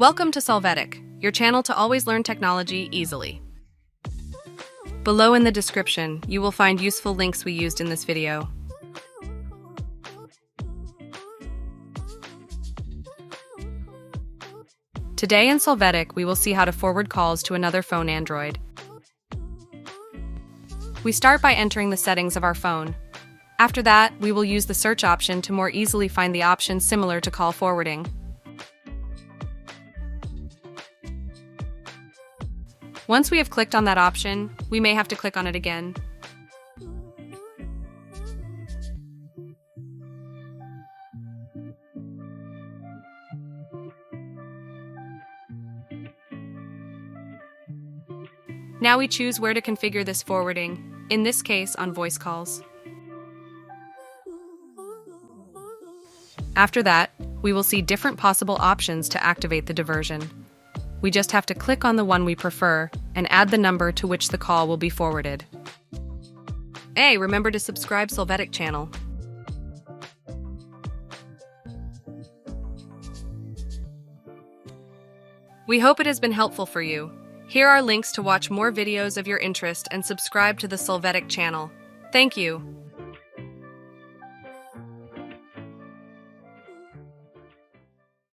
Welcome to Solvetic, your channel to always learn technology easily. Below in the description, you will find useful links we used in this video. Today in Solvetic, we will see how to forward calls to another phone Android. We start by entering the settings of our phone. After that, we will use the search option to more easily find the options similar to call forwarding. Once we have clicked on that option, we may have to click on it again. Now we choose where to configure this forwarding, in this case on voice calls. After that, we will see different possible options to activate the diversion. We just have to click on the one we prefer and add the number to which the call will be forwarded. Hey, remember to subscribe Solvetic channel. We hope it has been helpful for you. Here are links to watch more videos of your interest and subscribe to the Solvetic channel. Thank you.